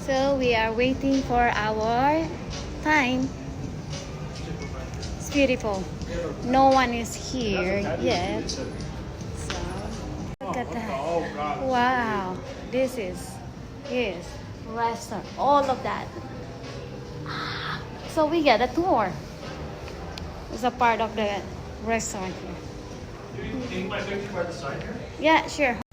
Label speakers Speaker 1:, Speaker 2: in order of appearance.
Speaker 1: So we are waiting for our time. It's beautiful. No one is here yet. So look at that. Wow. This is his restaurant. All of that. So we get a tour. It's a part of the restaurant here.
Speaker 2: Can you take my picture by the side here?
Speaker 1: Yeah, sure.